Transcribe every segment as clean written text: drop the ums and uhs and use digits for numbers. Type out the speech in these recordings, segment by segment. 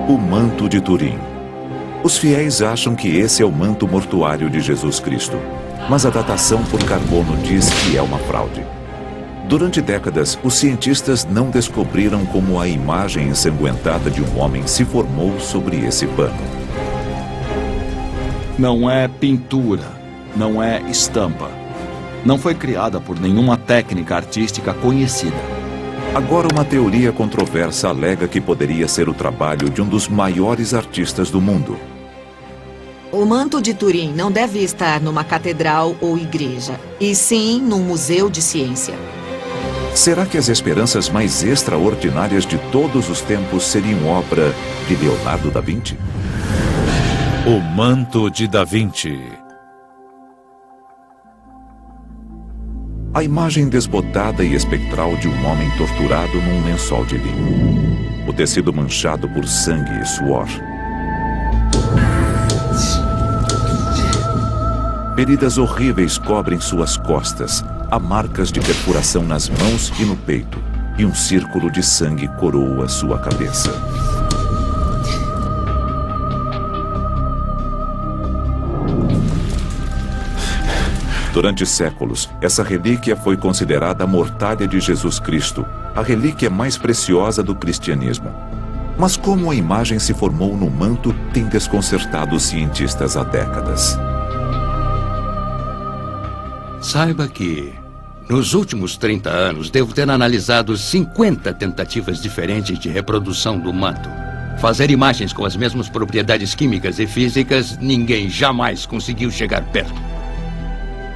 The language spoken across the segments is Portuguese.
O manto de Turim. Os fiéis acham que esse é o manto mortuário de Jesus Cristo, mas a datação por carbono diz que é uma fraude. Durante décadas, os cientistas não descobriram como a imagem ensanguentada de um homem se formou sobre esse pano. Não é pintura, não é estampa. Não foi criada por nenhuma técnica artística conhecida. Agora uma teoria controversa alega que poderia ser o trabalho de um dos maiores artistas do mundo. O manto de Turim não deve estar numa catedral ou igreja, e sim num museu de ciência. Será que as esperanças mais extraordinárias de todos os tempos seriam obra de Leonardo da Vinci? O manto de Da Vinci. A imagem desbotada e espectral de um homem torturado num lençol de linho. O tecido manchado por sangue e suor. Feridas horríveis cobrem suas costas. Há marcas de perfuração nas mãos e no peito. E um círculo de sangue coroa sua cabeça. Durante séculos, essa relíquia foi considerada a mortalha de Jesus Cristo, a relíquia mais preciosa do cristianismo. Mas como a imagem se formou no manto tem desconcertado os cientistas há décadas. Saiba que, nos últimos 30 anos, devo ter analisado 50 tentativas diferentes de reprodução do manto. Fazer imagens com as mesmas propriedades químicas e físicas, ninguém jamais conseguiu chegar perto.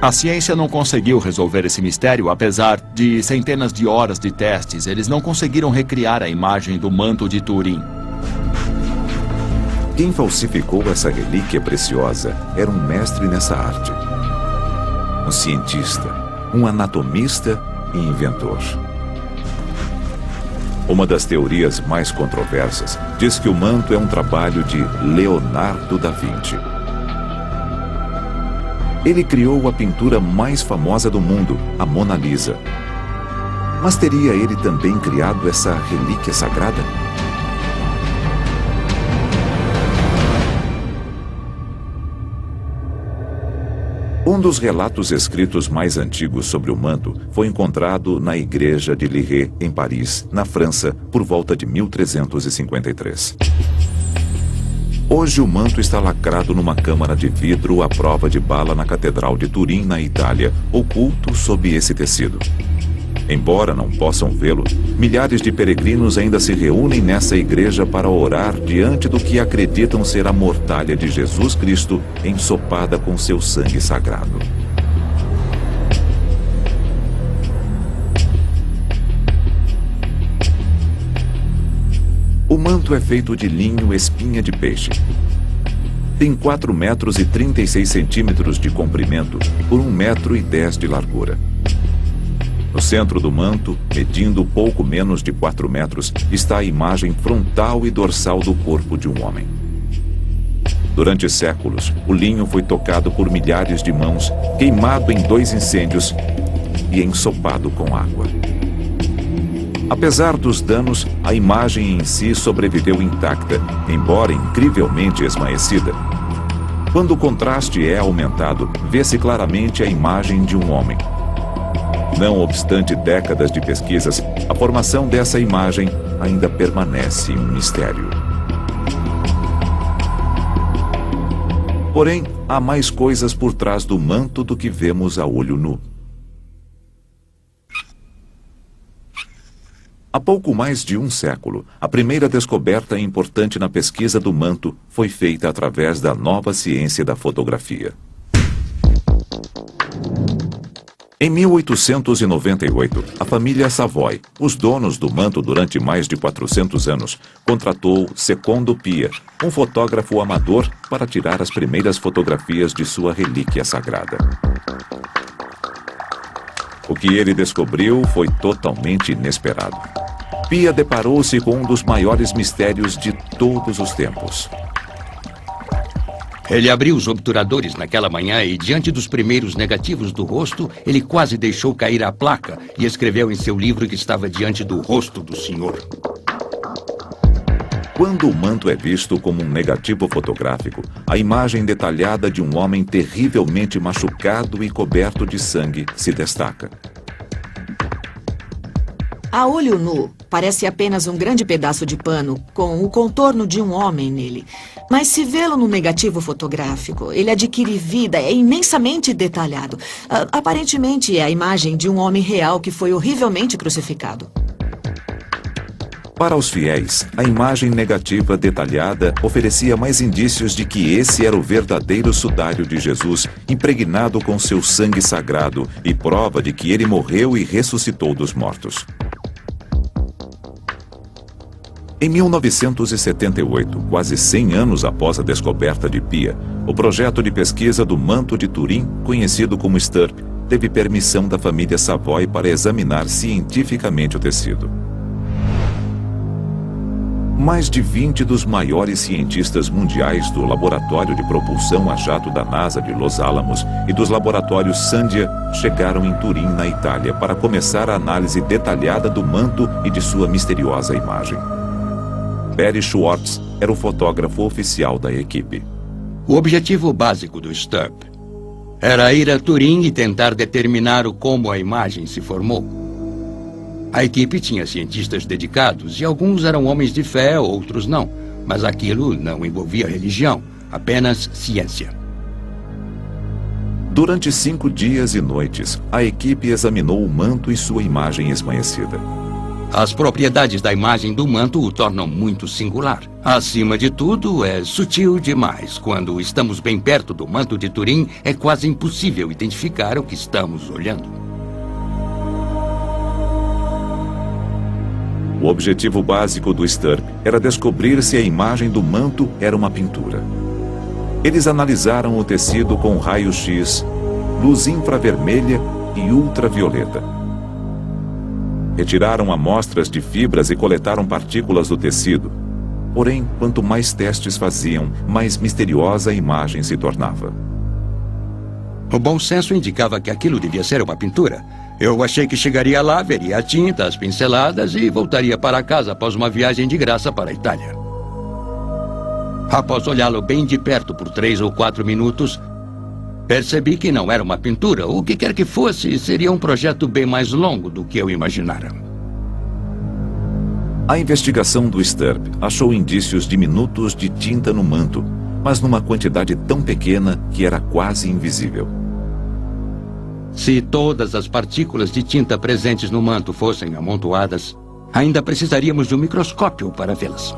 A ciência não conseguiu resolver esse mistério, apesar de centenas de horas de testes. Eles não conseguiram recriar a imagem do manto de Turim. Quem falsificou essa relíquia preciosa era um mestre nessa arte. Um cientista, um anatomista e inventor. Uma das teorias mais controversas diz que o manto é um trabalho de Leonardo da Vinci. Ele criou a pintura mais famosa do mundo, a Mona Lisa. Mas teria ele também criado essa relíquia sagrada? Um dos relatos escritos mais antigos sobre o manto foi encontrado na igreja de Liré, em Paris, na França, por volta de 1353. Hoje o manto está lacrado numa câmara de vidro à prova de bala na Catedral de Turim, na Itália, oculto sob esse tecido. Embora não possam vê-lo, milhares de peregrinos ainda se reúnem nessa igreja para orar diante do que acreditam ser a mortalha de Jesus Cristo ensopada com seu sangue sagrado. O manto é feito de linho espinha de peixe. Tem 4 metros e 36 centímetros de comprimento por 1 metro e 10 de largura. No centro do manto, medindo pouco menos de 4 metros, está a imagem frontal e dorsal do corpo de um homem. Durante séculos, o linho foi tocado por milhares de mãos, queimado em 2 incêndios e ensopado com água. Apesar dos danos, a imagem em si sobreviveu intacta, embora incrivelmente esmaecida. Quando o contraste é aumentado, vê-se claramente a imagem de um homem. Não obstante décadas de pesquisas, a formação dessa imagem ainda permanece um mistério. Porém, há mais coisas por trás do manto do que vemos a olho nu. Há pouco mais de 1 século, a primeira descoberta importante na pesquisa do manto foi feita através da nova ciência da fotografia. Em 1898, a família Savoy, os donos do manto durante mais de 400 anos, contratou Secondo Pia, um fotógrafo amador, para tirar as primeiras fotografias de sua relíquia sagrada. O que ele descobriu foi totalmente inesperado. Pia deparou-se com um dos maiores mistérios de todos os tempos. Ele abriu os obturadores naquela manhã e, diante dos primeiros negativos do rosto, ele quase deixou cair a placa e escreveu em seu livro que estava diante do rosto do Senhor. Quando o manto é visto como um negativo fotográfico, a imagem detalhada de um homem terrivelmente machucado e coberto de sangue se destaca. A olho nu, parece apenas um grande pedaço de pano com o contorno de um homem nele. Mas se vê-lo no negativo fotográfico, ele adquire vida, é imensamente detalhado. Aparentemente é a imagem de um homem real que foi horrivelmente crucificado. Para os fiéis, a imagem negativa detalhada oferecia mais indícios de que esse era o verdadeiro sudário de Jesus, impregnado com seu sangue sagrado, e prova de que ele morreu e ressuscitou dos mortos. Em 1978, quase 100 anos após a descoberta de Pia, o projeto de pesquisa do manto de Turim, conhecido como STURP, teve permissão da família Savoy para examinar cientificamente o tecido. Mais de 20 dos maiores cientistas mundiais do Laboratório de Propulsão a Jato da NASA de Los Alamos e dos laboratórios Sandia chegaram em Turim, na Itália, para começar a análise detalhada do manto e de sua misteriosa imagem. Barry Schwartz era o fotógrafo oficial da equipe. O objetivo básico do STURP era ir a Turim e tentar determinar como a imagem se formou. A equipe tinha cientistas dedicados e alguns eram homens de fé, outros não. Mas aquilo não envolvia religião, apenas ciência. Durante 5 dias e noites, a equipe examinou o manto e sua imagem esmaecida. As propriedades da imagem do manto o tornam muito singular. Acima de tudo, é sutil demais. Quando estamos bem perto do manto de Turim, é quase impossível identificar o que estamos olhando. O objetivo básico do STURP era descobrir se a imagem do manto era uma pintura. Eles analisaram o tecido com raio-x, luz infravermelha e ultravioleta. Retiraram amostras de fibras e coletaram partículas do tecido. Porém, quanto mais testes faziam, mais misteriosa a imagem se tornava. O bom senso indicava que aquilo devia ser uma pintura. Eu achei que chegaria lá, veria a tinta, as pinceladas e voltaria para casa após uma viagem de graça para a Itália. Após olhá-lo bem de perto por 3 ou 4 minutos, percebi que não era uma pintura. O que quer que fosse, seria um projeto bem mais longo do que eu imaginara. A investigação do STURP achou indícios diminutos de tinta no manto, mas numa quantidade tão pequena que era quase invisível. Se todas as partículas de tinta presentes no manto fossem amontoadas, ainda precisaríamos de um microscópio para vê-las.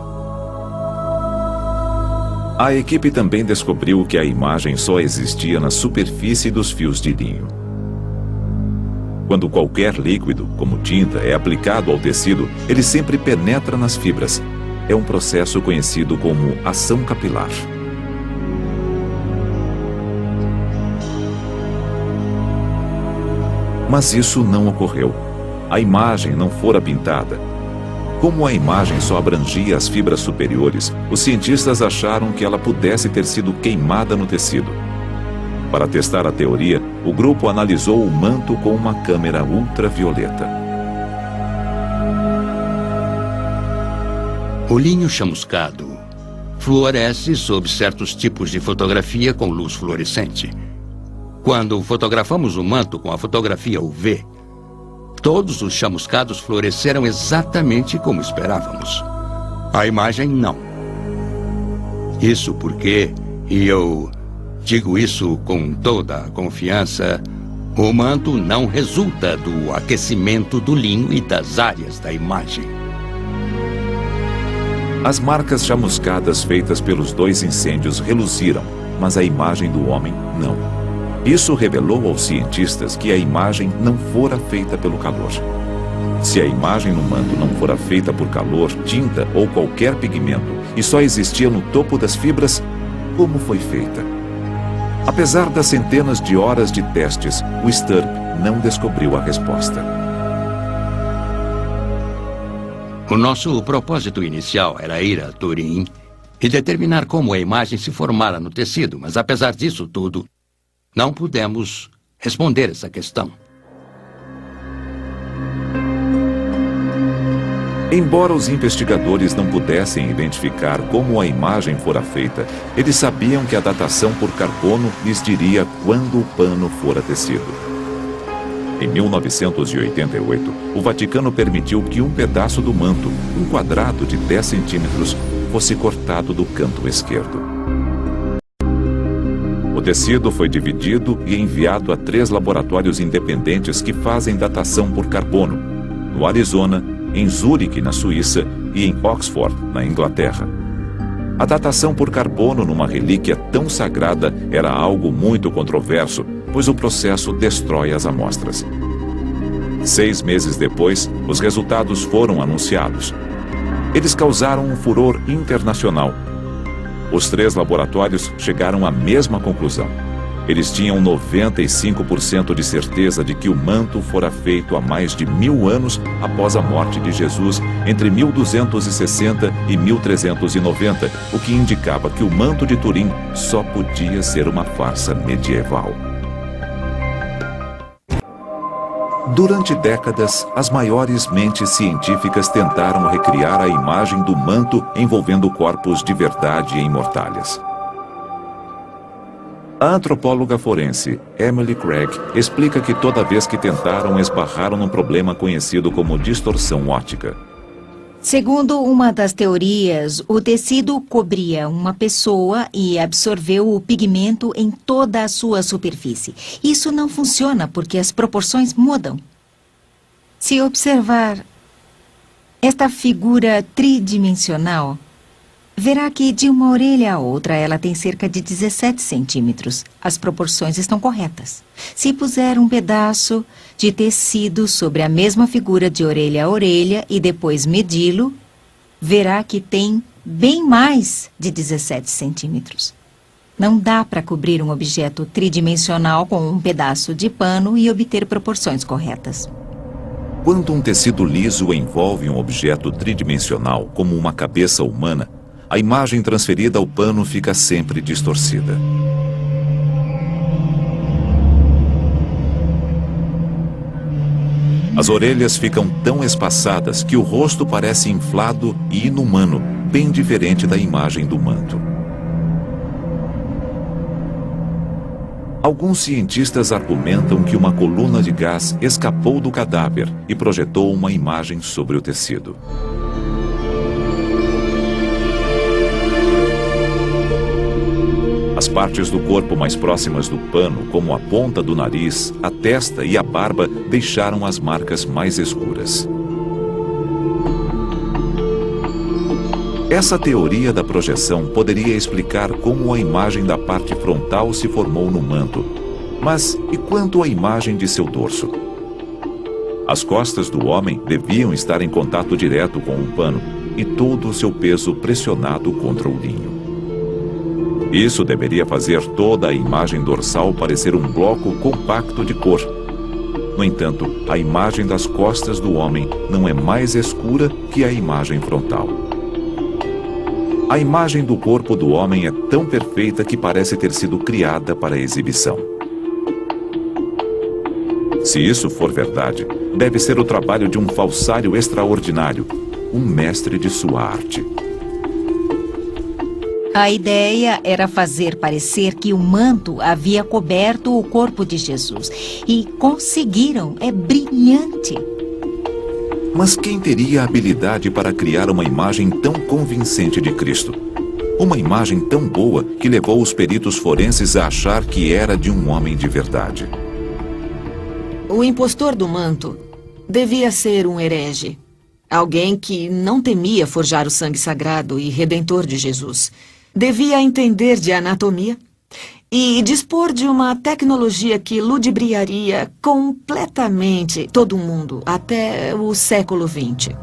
A equipe também descobriu que a imagem só existia na superfície dos fios de linho. Quando qualquer líquido, como tinta, é aplicado ao tecido, ele sempre penetra nas fibras. É um processo conhecido como ação capilar. Mas isso não ocorreu. A imagem não fora pintada. Como a imagem só abrangia as fibras superiores, os cientistas acharam que ela pudesse ter sido queimada no tecido. Para testar a teoria, o grupo analisou o manto com uma câmera ultravioleta. O linho chamuscado fluoresce sob certos tipos de fotografia com luz fluorescente. Quando fotografamos o manto com a fotografia UV, todos os chamuscados fluoresceram exatamente como esperávamos. A imagem não. Isso porque, e eu digo isso com toda a confiança, o manto não resulta do aquecimento do linho e das áreas da imagem. As marcas chamuscadas feitas pelos 2 incêndios reluziram, mas a imagem do homem não. Isso revelou aos cientistas que a imagem não fora feita pelo calor. Se a imagem no manto não fora feita por calor, tinta ou qualquer pigmento e só existia no topo das fibras, como foi feita? Apesar das centenas de horas de testes, o STURP não descobriu a resposta. O nosso propósito inicial era ir a Turim e determinar como a imagem se formara no tecido, mas apesar disso tudo, não pudemos responder essa questão. Embora os investigadores não pudessem identificar como a imagem fora feita, eles sabiam que a datação por carbono lhes diria quando o pano fora tecido. Em 1988, o Vaticano permitiu que um pedaço do manto, um quadrado de 10 centímetros, fosse cortado do canto esquerdo. O tecido foi dividido e enviado a 3 laboratórios independentes que fazem datação por carbono, no Arizona, em Zurique, na Suíça, e em Oxford, na Inglaterra. A datação por carbono numa relíquia tão sagrada era algo muito controverso, pois o processo destrói as amostras. 6 meses depois, os resultados foram anunciados. Eles causaram um furor internacional. Os 3 laboratórios chegaram à mesma conclusão. Eles tinham 95% de certeza de que o manto fora feito há mais de 1000 anos após a morte de Jesus, entre 1260 e 1390, o que indicava que o manto de Turim só podia ser uma farsa medieval. Durante décadas, as maiores mentes científicas tentaram recriar a imagem do manto envolvendo corpos de verdade em mortalhas. A antropóloga forense Emily Craig explica que toda vez que tentaram, esbarraram num problema conhecido como distorção óptica. Segundo uma das teorias, o tecido cobria uma pessoa e absorveu o pigmento em toda a sua superfície. Isso não funciona porque as proporções mudam. Se observar esta figura tridimensional, verá que de uma orelha a outra ela tem cerca de 17 centímetros. As proporções estão corretas. Se puser um pedaço de tecido sobre a mesma figura de orelha a orelha e depois medi-lo, verá que tem bem mais de 17 centímetros. Não dá para cobrir um objeto tridimensional com um pedaço de pano e obter proporções corretas. Quando um tecido liso envolve um objeto tridimensional, como uma cabeça humana, a imagem transferida ao pano fica sempre distorcida. As orelhas ficam tão espaçadas que o rosto parece inflado e inumano, bem diferente da imagem do manto. Alguns cientistas argumentam que uma coluna de gás escapou do cadáver e projetou uma imagem sobre o tecido. As partes do corpo mais próximas do pano, como a ponta do nariz, a testa e a barba, deixaram as marcas mais escuras. Essa teoria da projeção poderia explicar como a imagem da parte frontal se formou no manto. Mas e quanto à imagem de seu dorso? As costas do homem deviam estar em contato direto com o pano e todo o seu peso pressionado contra o linho. Isso deveria fazer toda a imagem dorsal parecer um bloco compacto de cor. No entanto, a imagem das costas do homem não é mais escura que a imagem frontal. A imagem do corpo do homem é tão perfeita que parece ter sido criada para exibição. Se isso for verdade, deve ser o trabalho de um falsário extraordinário, um mestre de sua arte. A ideia era fazer parecer que o manto havia coberto o corpo de Jesus. E conseguiram. É brilhante. Mas quem teria a habilidade para criar uma imagem tão convincente de Cristo? Uma imagem tão boa que levou os peritos forenses a achar que era de um homem de verdade. O impostor do manto devia ser um herege. Alguém que não temia forjar o sangue sagrado e redentor de Jesus. Devia entender de anatomia e dispor de uma tecnologia que ludibriaria completamente todo mundo até o século XX.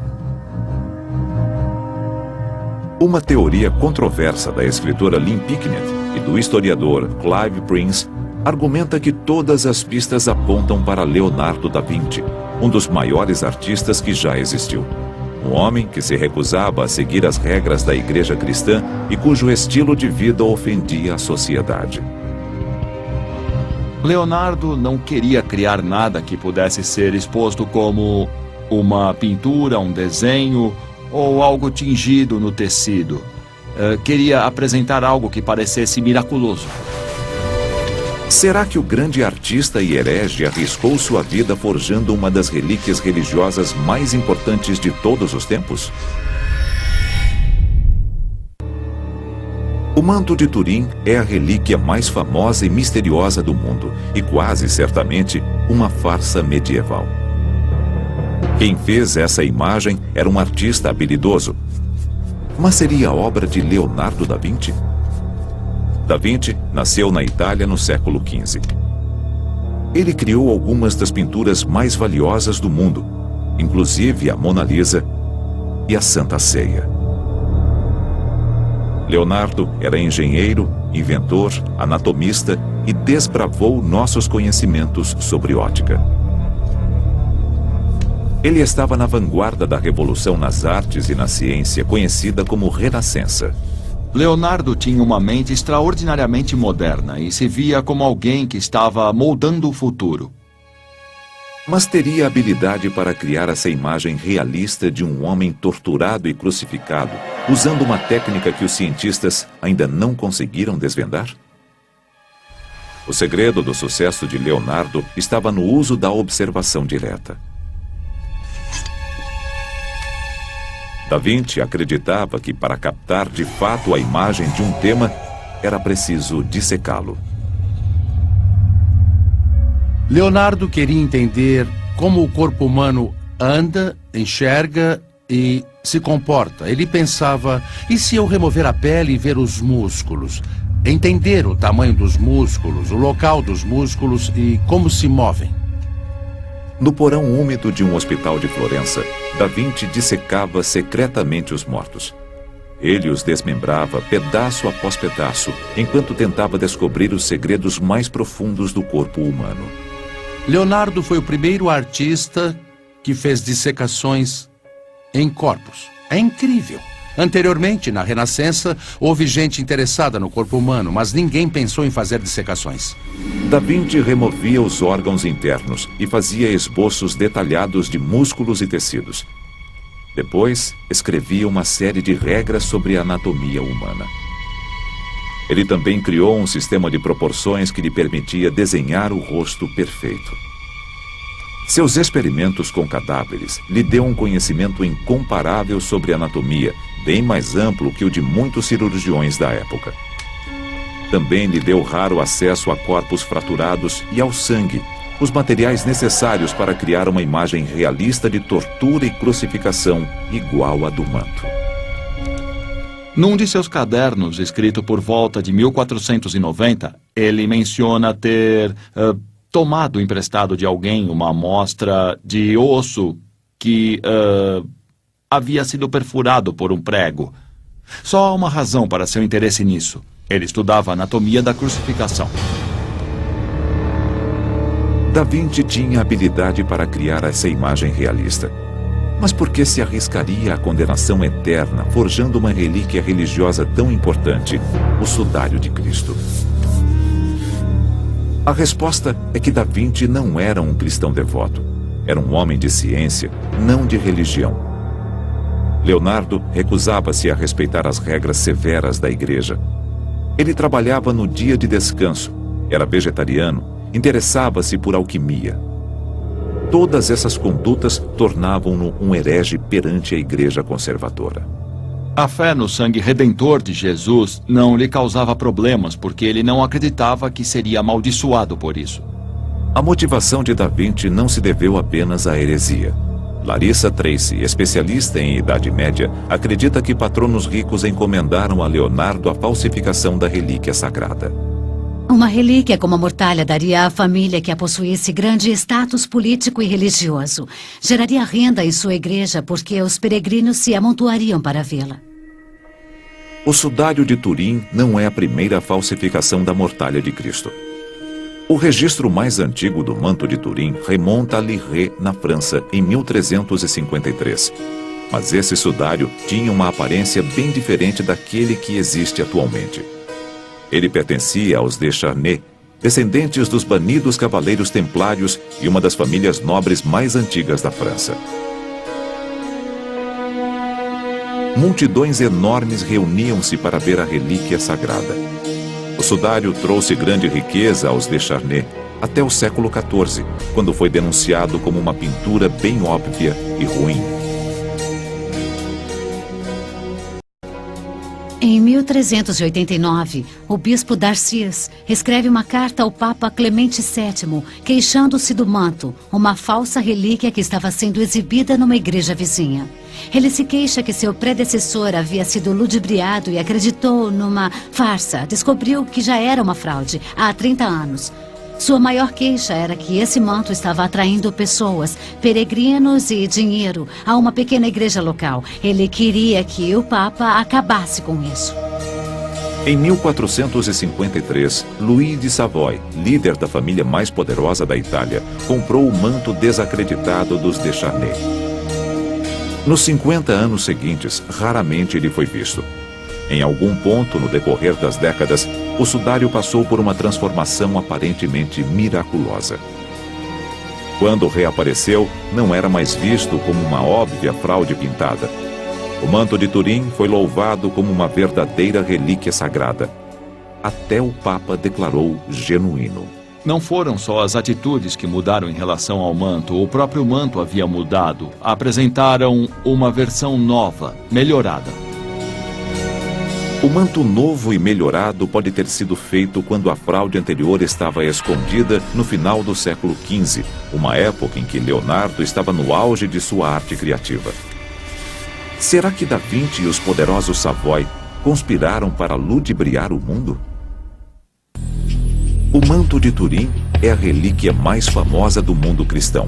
Uma teoria controversa da escritora Lynn Picknett e do historiador Clive Prince argumenta que todas as pistas apontam para Leonardo da Vinci, um dos maiores artistas que já existiu. Um homem que se recusava a seguir as regras da igreja cristã e cujo estilo de vida ofendia a sociedade. Leonardo não queria criar nada que pudesse ser exposto como uma pintura, um desenho ou algo tingido no tecido. Queria apresentar algo que parecesse miraculoso. Será que o grande artista e herege arriscou sua vida forjando uma das relíquias religiosas mais importantes de todos os tempos? O manto de Turim é a relíquia mais famosa e misteriosa do mundo e quase certamente uma farsa medieval. Quem fez essa imagem era um artista habilidoso. Mas seria obra de Leonardo da Vinci? Da Vinci nasceu na Itália no século XV. Ele criou algumas das pinturas mais valiosas do mundo, inclusive a Mona Lisa e a Santa Ceia. Leonardo era engenheiro, inventor, anatomista e desbravou nossos conhecimentos sobre ótica. Ele estava na vanguarda da revolução nas artes e na ciência, conhecida como Renascença. Leonardo tinha uma mente extraordinariamente moderna e se via como alguém que estava moldando o futuro. Mas teria habilidade para criar essa imagem realista de um homem torturado e crucificado, usando uma técnica que os cientistas ainda não conseguiram desvendar? O segredo do sucesso de Leonardo estava no uso da observação direta. Da Vinci acreditava que para captar de fato a imagem de um tema, era preciso dissecá-lo. Leonardo queria entender como o corpo humano anda, enxerga e se comporta. Ele pensava, e se eu remover a pele e ver os músculos? Entender o tamanho dos músculos, o local dos músculos e como se movem. No porão úmido de um hospital de Florença, Da Vinci dissecava secretamente os mortos. Ele os desmembrava pedaço após pedaço, enquanto tentava descobrir os segredos mais profundos do corpo humano. Leonardo foi o primeiro artista que fez dissecações em corpos. É incrível. Anteriormente, na Renascença, houve gente interessada no corpo humano, mas ninguém pensou em fazer dissecações. Da Vinci removia os órgãos internos e fazia esboços detalhados de músculos e tecidos. Depois, escrevia uma série de regras sobre a anatomia humana. Ele também criou um sistema de proporções que lhe permitia desenhar o rosto perfeito. Seus experimentos com cadáveres lhe deu um conhecimento incomparável sobre anatomia, bem mais amplo que o de muitos cirurgiões da época. Também lhe deu raro acesso a corpos fraturados e ao sangue, os materiais necessários para criar uma imagem realista de tortura e crucificação igual à do manto. Num de seus cadernos, escrito por volta de 1490, ele menciona ter tomado emprestado de alguém uma amostra de osso que havia sido perfurado por um prego. Só há uma razão para seu interesse nisso. Ele estudava a anatomia da crucificação. Da Vinci tinha habilidade para criar essa imagem realista. Mas por que se arriscaria à condenação eterna, forjando uma relíquia religiosa tão importante, o sudário de Cristo? A resposta é que Da Vinci não era um cristão devoto. Era um homem de ciência, não de religião. Leonardo recusava-se a respeitar as regras severas da igreja. Ele trabalhava no dia de descanso, era vegetariano, interessava-se por alquimia. Todas essas condutas tornavam-no um herege perante a igreja conservadora. A fé no sangue redentor de Jesus não lhe causava problemas, porque ele não acreditava que seria amaldiçoado por isso. A motivação de Da Vinci não se deveu apenas à heresia. Larissa Tracy, especialista em Idade Média, acredita que patronos ricos encomendaram a Leonardo a falsificação da relíquia sagrada. Uma relíquia como a mortalha daria à família que a possuísse grande status político e religioso. Geraria renda em sua igreja porque os peregrinos se amontoariam para vê-la. O sudário de Turim não é a primeira falsificação da mortalha de Cristo. O registro mais antigo do manto de Turim remonta a Liré, na França, em 1353. Mas esse sudário tinha uma aparência bem diferente daquele que existe atualmente. Ele pertencia aos de Charnay, descendentes dos banidos cavaleiros templários e uma das famílias nobres mais antigas da França. multidões enormes reuniam-se para ver a relíquia sagrada. O sudário trouxe grande riqueza aos Descharnais até o século XIV, quando foi denunciado como uma pintura bem óbvia e ruim. Em 1389, o bispo Darcias escreve uma carta ao Papa Clemente VII, queixando-se do manto, uma falsa relíquia que estava sendo exibida numa igreja vizinha. Ele se queixa que seu predecessor havia sido ludibriado e acreditou numa farsa. Descobriu que já era uma fraude há 30 anos. Sua maior queixa era que esse manto estava atraindo pessoas, peregrinos e dinheiro a uma pequena igreja local. Ele queria que o Papa acabasse com isso. Em 1453, Luís de Savoy, líder da família mais poderosa da Itália, comprou o manto desacreditado dos Descharnais. Nos 50 anos seguintes, raramente ele foi visto. Em algum ponto no decorrer das décadas, o sudário passou por uma transformação aparentemente miraculosa. Quando reapareceu, não era mais visto como uma óbvia fraude pintada. O manto de Turim foi louvado como uma verdadeira relíquia sagrada. Até o Papa declarou genuíno. Não foram só as atitudes que mudaram em relação ao manto, o próprio manto havia mudado. Apresentaram uma versão nova, melhorada. O manto novo e melhorado pode ter sido feito quando a fraude anterior estava escondida no final do século XV, uma época em que Leonardo estava no auge de sua arte criativa. Será que Da Vinci e os poderosos Savoy conspiraram para ludibriar o mundo? O manto de Turim é a relíquia mais famosa do mundo cristão.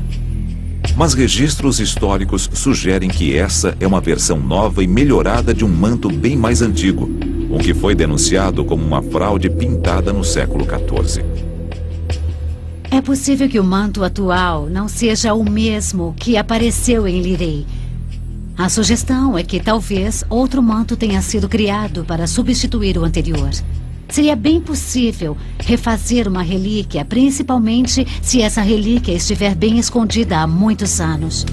Mas registros históricos sugerem que essa é uma versão nova e melhorada de um manto bem mais antigo, o que foi denunciado como uma fraude pintada no século XIV. É possível que o manto atual não seja o mesmo que apareceu em Lirey. A sugestão é que talvez outro manto tenha sido criado para substituir o anterior. Seria bem possível refazer uma relíquia, principalmente se essa relíquia estiver bem escondida há muitos anos.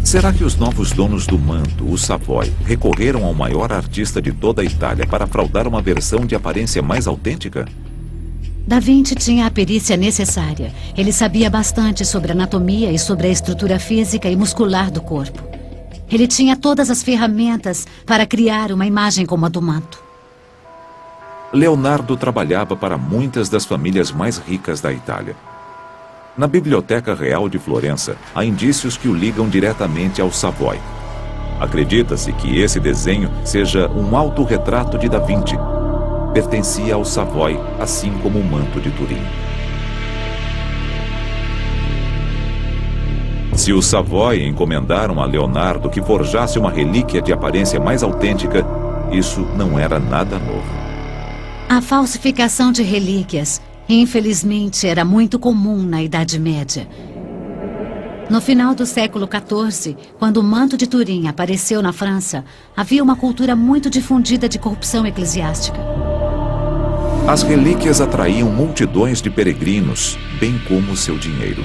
Será que os novos donos do manto, os Savoy, recorreram ao maior artista de toda a Itália para fraudar uma versão de aparência mais autêntica? Da Vinci tinha a perícia necessária. Ele sabia bastante sobre anatomia e sobre a estrutura física e muscular do corpo. Ele tinha todas as ferramentas para criar uma imagem como a do manto. Leonardo trabalhava para muitas das famílias mais ricas da Itália. Na Biblioteca Real de Florença, há indícios que o ligam diretamente ao Savoy. Acredita-se que esse desenho seja um autorretrato de Da Vinci. Pertencia ao Savoy, assim como o manto de Turim. Se os Savoy encomendaram a Leonardo que forjasse uma relíquia de aparência mais autêntica, isso não era nada novo. A falsificação de relíquias, infelizmente, era muito comum na Idade Média. No final do século XIV, quando o manto de Turim apareceu na França, havia uma cultura muito difundida de corrupção eclesiástica. As relíquias atraíam multidões de peregrinos, bem como seu dinheiro.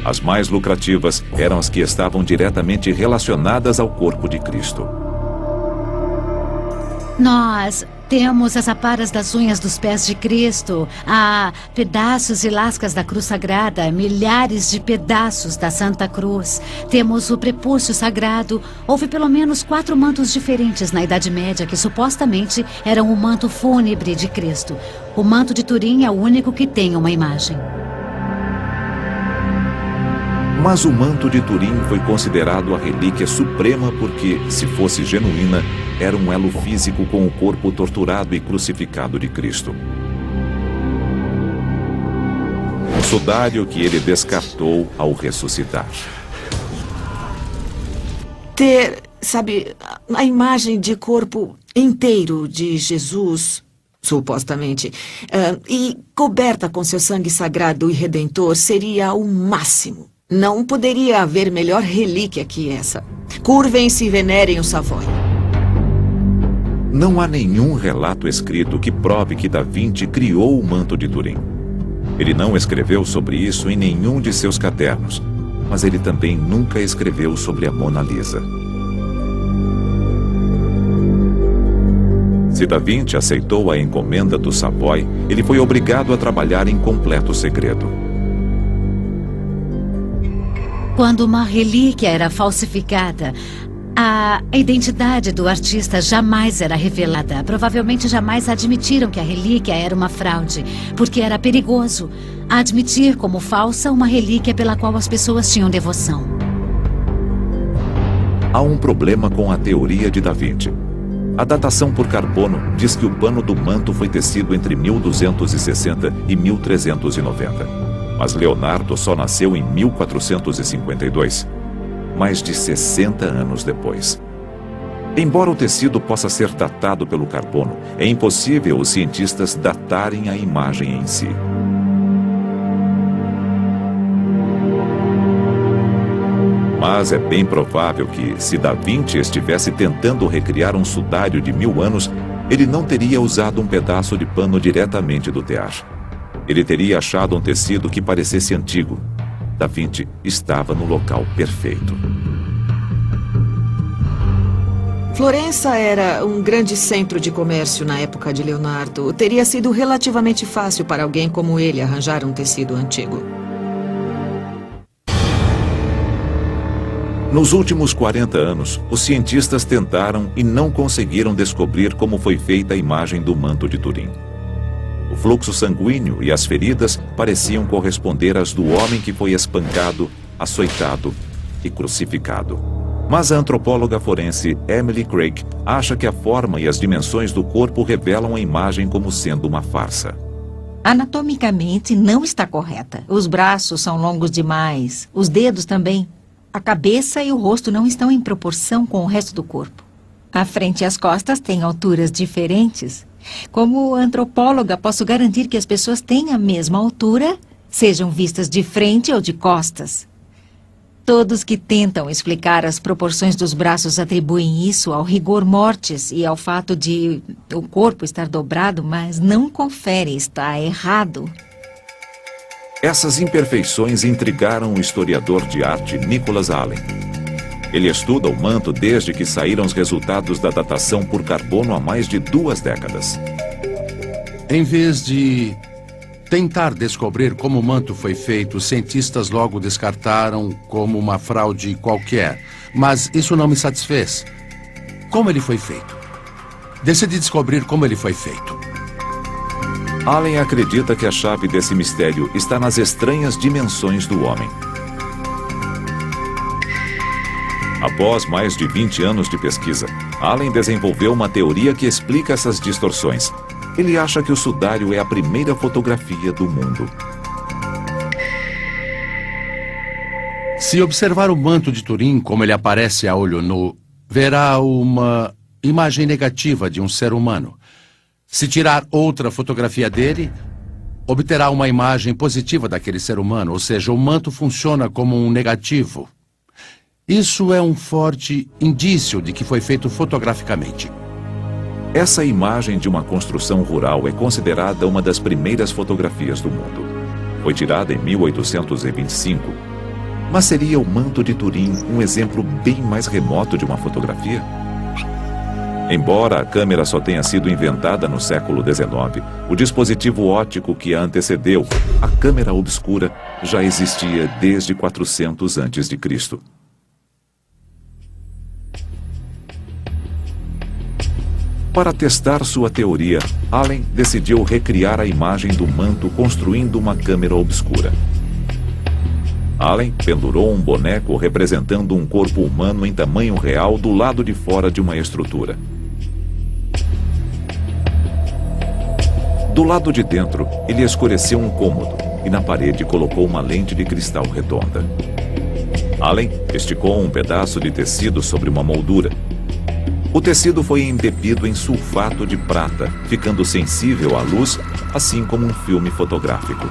As mais lucrativas eram as que estavam diretamente relacionadas ao corpo de Cristo. Nós temos as aparas das unhas dos pés de Cristo, há pedaços e lascas da cruz sagrada, milhares de pedaços da Santa Cruz. Temos o prepúcio sagrado. Houve pelo menos 4 mantos diferentes na Idade Média que supostamente eram o manto fúnebre de Cristo. O manto de Turim é o único que tem uma imagem. Mas o manto de Turim foi considerado a relíquia suprema porque, se fosse genuína, era um elo físico com o corpo torturado e crucificado de Cristo. Um sudário que ele descartou ao ressuscitar. Ter, sabe, a imagem de corpo inteiro de Jesus, supostamente, e coberta com seu sangue sagrado e redentor, seria o máximo. Não poderia haver melhor relíquia que essa. Curvem-se e venerem o Savoy. Não há nenhum relato escrito que prove que Da Vinci criou o manto de Turim. Ele não escreveu sobre isso em nenhum de seus cadernos, mas ele também nunca escreveu sobre a Mona Lisa. Se Da Vinci aceitou a encomenda do Savoy, ele foi obrigado a trabalhar em completo segredo. Quando uma relíquia era falsificada, a identidade do artista jamais era revelada. Provavelmente jamais admitiram que a relíquia era uma fraude, porque era perigoso admitir como falsa uma relíquia pela qual as pessoas tinham devoção. Há um problema com a teoria de Da Vinci. A datação por carbono diz que o pano do manto foi tecido entre 1260 e 1390. Mas Leonardo só nasceu em 1452, mais de 60 anos depois. Embora o tecido possa ser datado pelo carbono, é impossível os cientistas datarem a imagem em si. Mas é bem provável que, se Da Vinci estivesse tentando recriar um sudário de 1000 anos, ele não teria usado um pedaço de pano diretamente do tear. Ele teria achado um tecido que parecesse antigo. Da Vinci estava no local perfeito. Florença era um grande centro de comércio na época de Leonardo. Teria sido relativamente fácil para alguém como ele arranjar um tecido antigo. Nos últimos 40 anos, os cientistas tentaram e não conseguiram descobrir como foi feita a imagem do manto de Turim. O fluxo sanguíneo e as feridas pareciam corresponder às do homem que foi espancado, açoitado e crucificado. Mas a antropóloga forense Emily Craig acha que a forma e as dimensões do corpo revelam a imagem como sendo uma farsa. Anatomicamente não está correta. Os braços são longos demais, os dedos também. A cabeça e o rosto não estão em proporção com o resto do corpo. A frente e as costas têm alturas diferentes. Como antropóloga, posso garantir que as pessoas têm a mesma altura, sejam vistas de frente ou de costas. Todos que tentam explicar as proporções dos braços atribuem isso ao rigor mortis e ao fato de o corpo estar dobrado, mas não confere, está errado. Essas imperfeições intrigaram o historiador de arte Nicholas Allen. Ele estuda o manto desde que saíram os resultados da datação por carbono há mais de 2 décadas. Em vez de tentar descobrir como o manto foi feito, os cientistas logo descartaram como uma fraude qualquer. Mas isso não me satisfez. Como ele foi feito? Decidi descobrir como ele foi feito. Allen acredita que a chave desse mistério está nas estranhas dimensões do homem. Após mais de 20 anos de pesquisa, Allen desenvolveu uma teoria que explica essas distorções. Ele acha que o sudário é a primeira fotografia do mundo. Se observar o manto de Turim como ele aparece a olho nu, verá uma imagem negativa de um ser humano. Se tirar outra fotografia dele, obterá uma imagem positiva daquele ser humano, ou seja, o manto funciona como um negativo. Isso é um forte indício de que foi feito fotograficamente. Essa imagem de uma construção rural é considerada uma das primeiras fotografias do mundo. Foi tirada em 1825. Mas seria o manto de Turim um exemplo bem mais remoto de uma fotografia? Embora a câmera só tenha sido inventada no século XIX, o dispositivo óptico que a antecedeu, a câmera obscura, já existia desde 400 a.C. Para testar sua teoria, Allen decidiu recriar a imagem do manto construindo uma câmera obscura. Allen pendurou um boneco representando um corpo humano em tamanho real do lado de fora de uma estrutura. Do lado de dentro, ele escureceu um cômodo e na parede colocou uma lente de cristal redonda. Allen esticou um pedaço de tecido sobre uma moldura. O tecido foi embebido em sulfato de prata, ficando sensível à luz, assim como um filme fotográfico.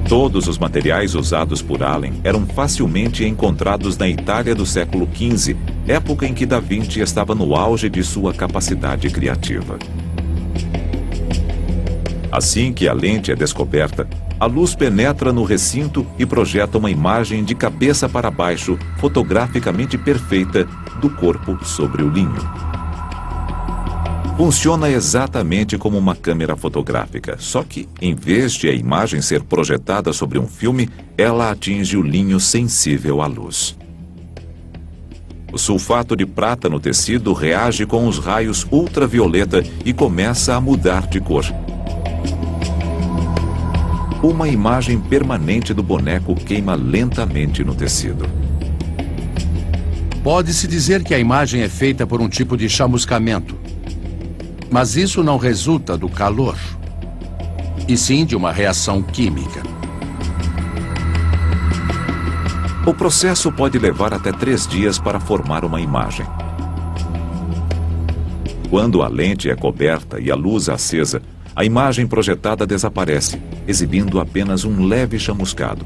Todos os materiais usados por Allen eram facilmente encontrados na Itália do século XV, época em que Da Vinci estava no auge de sua capacidade criativa. Assim que a lente é descoberta, a luz penetra no recinto e projeta uma imagem de cabeça para baixo, fotograficamente perfeita, do corpo sobre o linho. Funciona exatamente como uma câmera fotográfica, só que, em vez de a imagem ser projetada sobre um filme, ela atinge o linho sensível à luz. O sulfato de prata no tecido reage com os raios ultravioleta e começa a mudar de cor. Uma imagem permanente do boneco queima lentamente no tecido. Pode-se dizer que a imagem é feita por um tipo de chamuscamento. Mas isso não resulta do calor, e sim de uma reação química. O processo pode levar até 3 dias para formar uma imagem. Quando a lente é coberta e a luz acesa, a imagem projetada desaparece, exibindo apenas um leve chamuscado.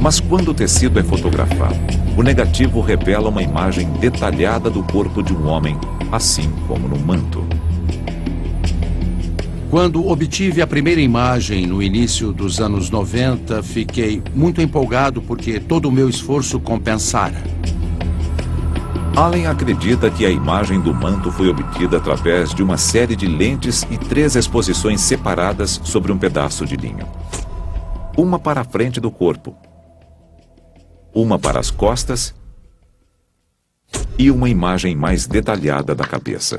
Mas quando o tecido é fotografado, o negativo revela uma imagem detalhada do corpo de um homem, assim como no manto. Quando obtive a primeira imagem no início dos anos 90, fiquei muito empolgado porque todo o meu esforço compensara. Allen acredita que a imagem do manto foi obtida através de uma série de lentes e 3 exposições separadas sobre um pedaço de linho. Uma para a frente do corpo, uma para as costas e uma imagem mais detalhada da cabeça.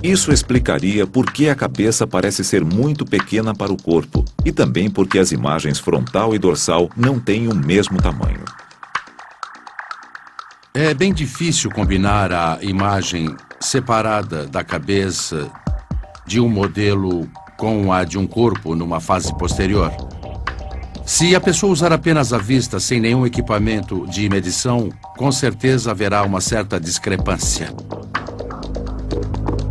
Isso explicaria por que a cabeça parece ser muito pequena para o corpo e também porque as imagens frontal e dorsal não têm o mesmo tamanho. É bem difícil combinar a imagem separada da cabeça de um modelo com a de um corpo numa fase posterior. Se a pessoa usar apenas a vista sem nenhum equipamento de medição, com certeza haverá uma certa discrepância.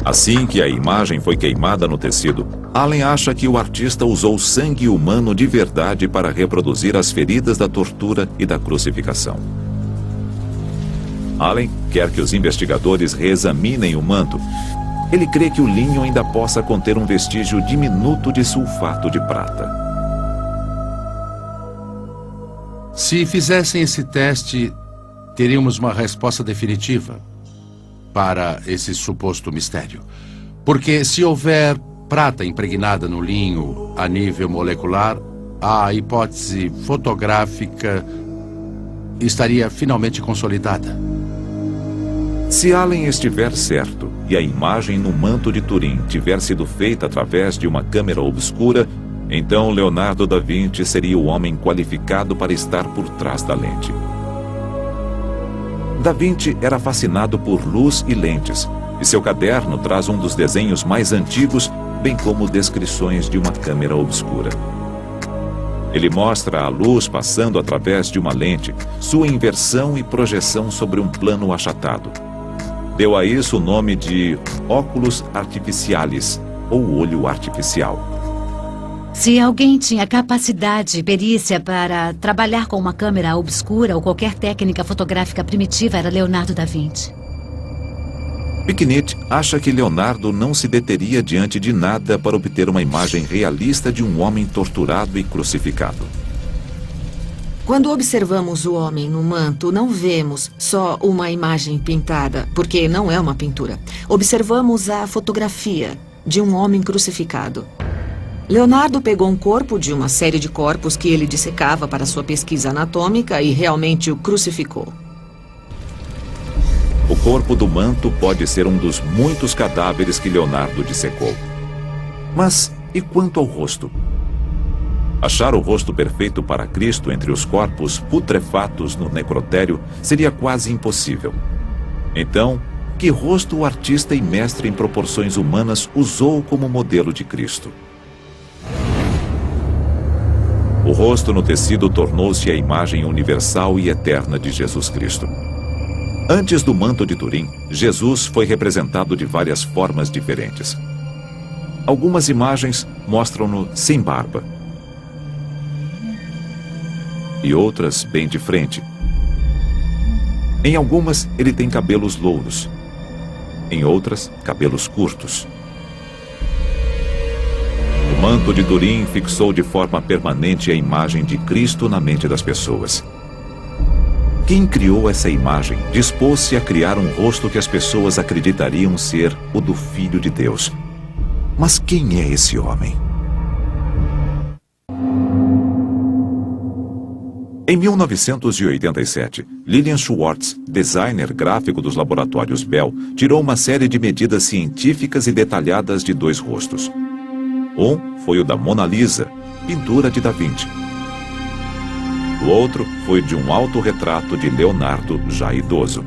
Assim que a imagem foi queimada no tecido, Allen acha que o artista usou sangue humano de verdade para reproduzir as feridas da tortura e da crucificação. Allen quer que os investigadores reexaminem o manto. Ele crê que o linho ainda possa conter um vestígio diminuto de sulfato de prata. Se fizessem esse teste, teríamos uma resposta definitiva para esse suposto mistério. Porque se houver prata impregnada no linho a nível molecular, a hipótese fotográfica estaria finalmente consolidada. Se Allen estiver certo e a imagem no manto de Turim tiver sido feita através de uma câmera obscura, então Leonardo da Vinci seria o homem qualificado para estar por trás da lente. Da Vinci era fascinado por luz e lentes, e seu caderno traz um dos desenhos mais antigos, bem como descrições de uma câmera obscura. Ele mostra a luz passando através de uma lente, sua inversão e projeção sobre um plano achatado. Deu a isso o nome de óculos artificialis, ou olho artificial. Se alguém tinha capacidade e perícia para trabalhar com uma câmera obscura ou qualquer técnica fotográfica primitiva, era Leonardo da Vinci. Picnic acha que Leonardo não se deteria diante de nada para obter uma imagem realista de um homem torturado e crucificado. Quando observamos o homem no manto, não vemos só uma imagem pintada, porque não é uma pintura. Observamos a fotografia de um homem crucificado. Leonardo pegou um corpo de uma série de corpos que ele dissecava para sua pesquisa anatômica e realmente o crucificou. O corpo do manto pode ser um dos muitos cadáveres que Leonardo dissecou. Mas e quanto ao rosto? Achar o rosto perfeito para Cristo entre os corpos putrefatos no necrotério seria quase impossível. Então, que rosto o artista e mestre em proporções humanas usou como modelo de Cristo? O rosto no tecido tornou-se a imagem universal e eterna de Jesus Cristo. Antes do manto de Turim, Jesus foi representado de várias formas diferentes. Algumas imagens mostram-no sem barba, e outras bem de frente. Em algumas, ele tem cabelos louros. Em outras, cabelos curtos. manto de Turim fixou de forma permanente a imagem de Cristo na mente das pessoas. Quem criou essa imagem dispôs-se a criar um rosto que as pessoas acreditariam ser o do Filho de Deus. Mas quem é esse homem? Em 1987, Lillian Schwartz, designer gráfico dos laboratórios Bell, tirou uma série de medidas científicas e detalhadas de 2 rostos. Um foi o da Mona Lisa, pintura de Da Vinci. O outro foi de um autorretrato de Leonardo, já idoso.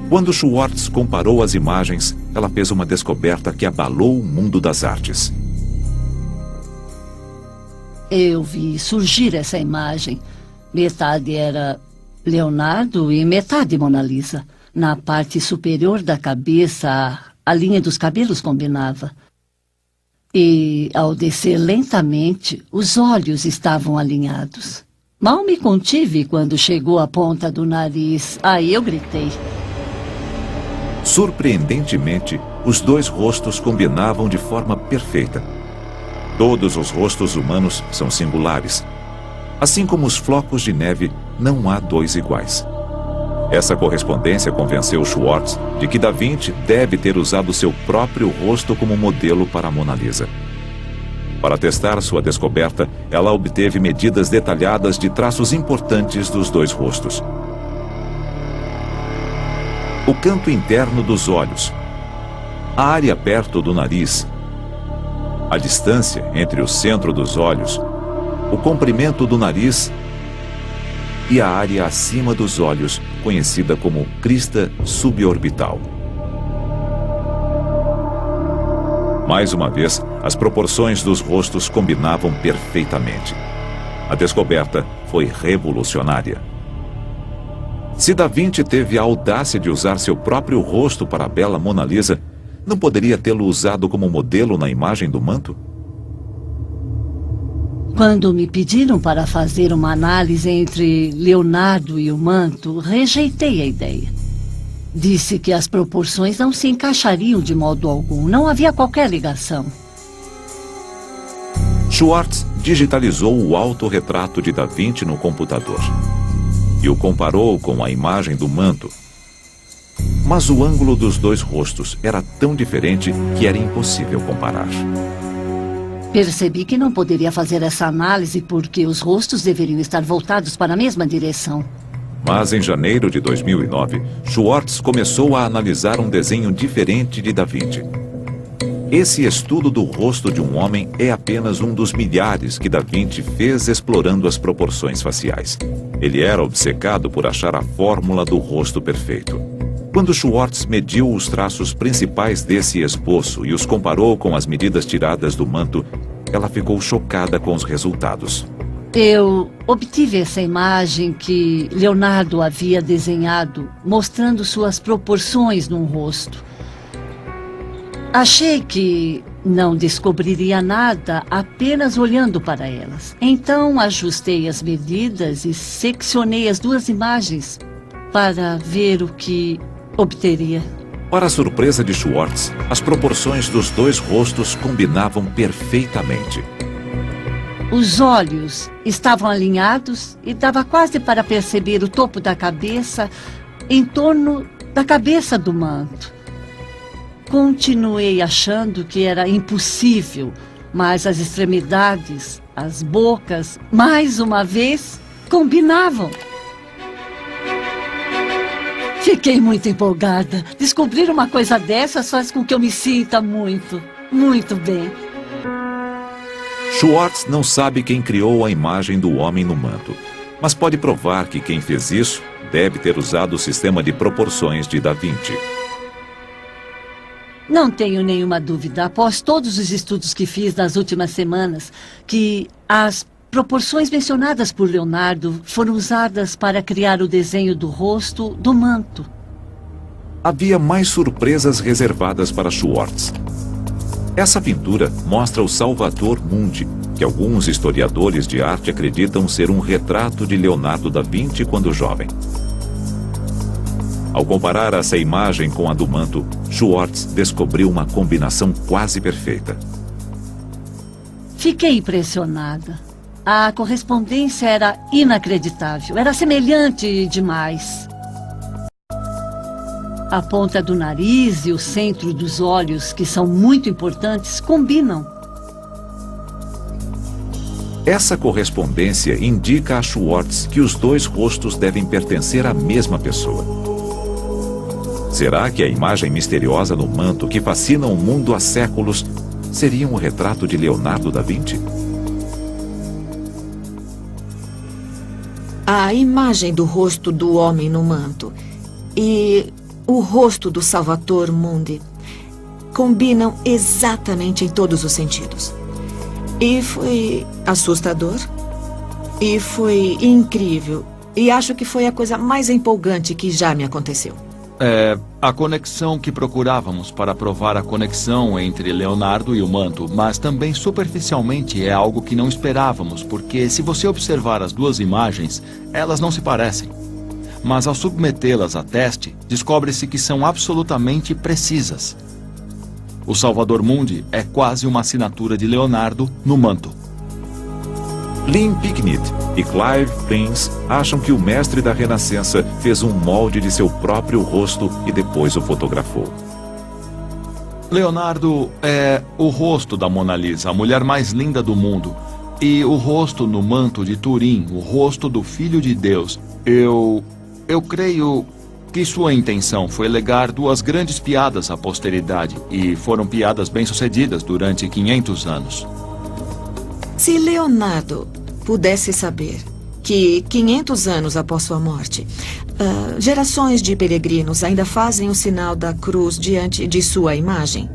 Quando Schwartz comparou as imagens, ela fez uma descoberta que abalou o mundo das artes. Eu vi surgir essa imagem. Metade era Leonardo e metade Mona Lisa. Na parte superior da cabeça, a linha dos cabelos combinava. E, ao descer lentamente, os olhos estavam alinhados. Mal me contive quando chegou à ponta do nariz. Aí eu gritei. Surpreendentemente, os 2 rostos combinavam de forma perfeita. Todos os rostos humanos são singulares. Assim como os flocos de neve, não há 2 iguais. Essa correspondência convenceu Schwartz de que Da Vinci deve ter usado seu próprio rosto como modelo para a Mona Lisa. Para testar sua descoberta, ela obteve medidas detalhadas de traços importantes dos 2 rostos. O canto interno dos olhos, a área perto do nariz, a distância entre o centro dos olhos, o comprimento do nariz e a área acima dos olhos, conhecida como crista suborbital. Mais uma vez, as proporções dos rostos combinavam perfeitamente. A descoberta foi revolucionária. Se Da Vinci teve a audácia de usar seu próprio rosto para a bela Mona Lisa, não poderia tê-lo usado como modelo na imagem do manto? Quando me pediram para fazer uma análise entre Leonardo e o manto, rejeitei a ideia. Disse que as proporções não se encaixariam de modo algum. Não havia qualquer ligação. Schwartz digitalizou o autorretrato de Da Vinci no computador e o comparou com a imagem do manto. Mas o ângulo dos 2 rostos era tão diferente que era impossível comparar. Percebi que não poderia fazer essa análise porque os rostos deveriam estar voltados para a mesma direção. Mas em janeiro de 2009, Schwartz começou a analisar um desenho diferente de Da Vinci. Esse estudo do rosto de um homem é apenas um dos milhares que Da Vinci fez explorando as proporções faciais. Ele era obcecado por achar a fórmula do rosto perfeito. Quando Schwartz mediu os traços principais desse esboço e os comparou com as medidas tiradas do manto, ela ficou chocada com os resultados. Eu obtive essa imagem que Leonardo havia desenhado, mostrando suas proporções num rosto. Achei que não descobriria nada apenas olhando para elas. Então ajustei as medidas e seccionei as 2 imagens para ver o que obteria. Para a surpresa de Schwartz, as proporções dos 2 rostos combinavam perfeitamente. Os olhos estavam alinhados e dava quase para perceber o topo da cabeça em torno da cabeça do manto. Continuei achando que era impossível, mas as extremidades, as bocas, mais uma vez, combinavam. Fiquei muito empolgada. Descobrir uma coisa dessas faz com que eu me sinta muito, muito bem. Schwartz não sabe quem criou a imagem do homem no manto, mas pode provar que quem fez isso deve ter usado o sistema de proporções de Da Vinci. Não tenho nenhuma dúvida, após todos os estudos que fiz nas últimas semanas, que as proporções mencionadas por Leonardo foram usadas para criar o desenho do rosto do manto. Havia mais surpresas reservadas para Schwartz. Essa pintura mostra o Salvator Mundi, que alguns historiadores de arte acreditam ser um retrato de Leonardo da Vinci quando jovem. Ao comparar essa imagem com a do manto, Schwartz descobriu uma combinação quase perfeita. Fiquei impressionada. A correspondência era inacreditável. Era semelhante demais. A ponta do nariz e o centro dos olhos, que são muito importantes, combinam. Essa correspondência indica a Schwartz que os dois rostos devem pertencer à mesma pessoa. Será que a imagem misteriosa no manto que fascina o mundo há séculos seria um retrato de Leonardo da Vinci? A imagem do rosto do homem no manto e o rosto do Salvator Mundi combinam exatamente em todos os sentidos. E foi assustador, e foi incrível, e acho que foi a coisa mais empolgante que já me aconteceu. É a conexão que procurávamos para provar a conexão entre Leonardo e o manto, mas também superficialmente é algo que não esperávamos, porque se você observar as duas imagens, elas não se parecem. Mas ao submetê-las a teste, descobre-se que são absolutamente precisas. O Salvator Mundi é quase uma assinatura de Leonardo no manto. Lynn Picknett e Clive Prince acham que o mestre da Renascença fez um molde de seu próprio rosto e depois o fotografou. Leonardo é o rosto da Mona Lisa, a mulher mais linda do mundo. E o rosto no manto de Turim, o rosto do Filho de Deus. Eu creio que sua intenção foi legar duas grandes piadas à posteridade, e foram piadas bem-sucedidas durante 500 anos. Se Leonardo pudesse saber que 500 anos após sua morte, gerações de peregrinos ainda fazem o sinal da cruz diante de sua imagem,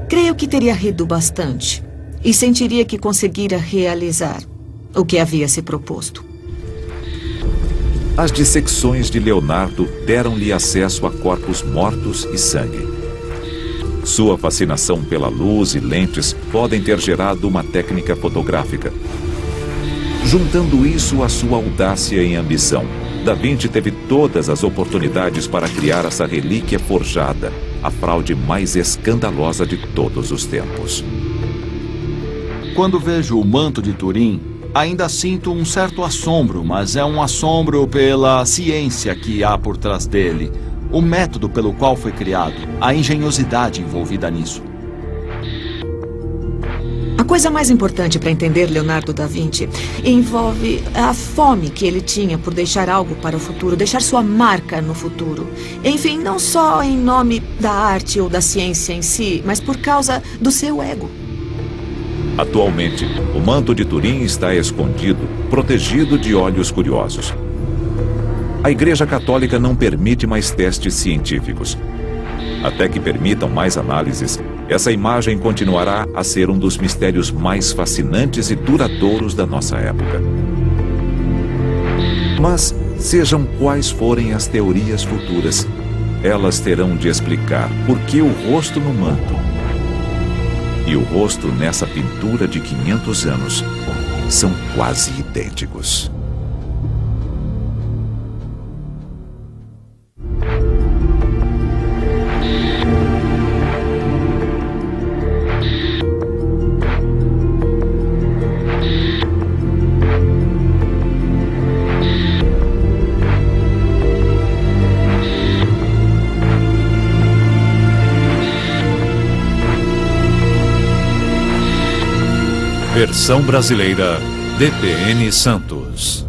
creio que teria rido bastante e sentiria que conseguira realizar o que havia se proposto. As dissecções de Leonardo deram-lhe acesso a corpos mortos e sangue. Sua fascinação pela luz e lentes podem ter gerado uma técnica fotográfica. Juntando isso à sua audácia e ambição, Da Vinci teve todas as oportunidades para criar essa relíquia forjada, a fraude mais escandalosa de todos os tempos. Quando vejo o manto de Turim, ainda sinto um certo assombro, mas é um assombro pela ciência que há por trás dele, o método pelo qual foi criado, a engenhosidade envolvida nisso. A coisa mais importante para entender Leonardo da Vinci envolve a fome que ele tinha por deixar algo para o futuro, deixar sua marca no futuro. Enfim, não só em nome da arte ou da ciência em si, mas por causa do seu ego. Atualmente, o manto de Turim está escondido, protegido de olhos curiosos. A Igreja Católica não permite mais testes científicos. Até que permitam mais análises, essa imagem continuará a ser um dos mistérios mais fascinantes e duradouros da nossa época. Mas, sejam quais forem as teorias futuras, elas terão de explicar por que o rosto no manto e o rosto nessa pintura de 500 anos são quase idênticos. Versão brasileira, DPN Santos.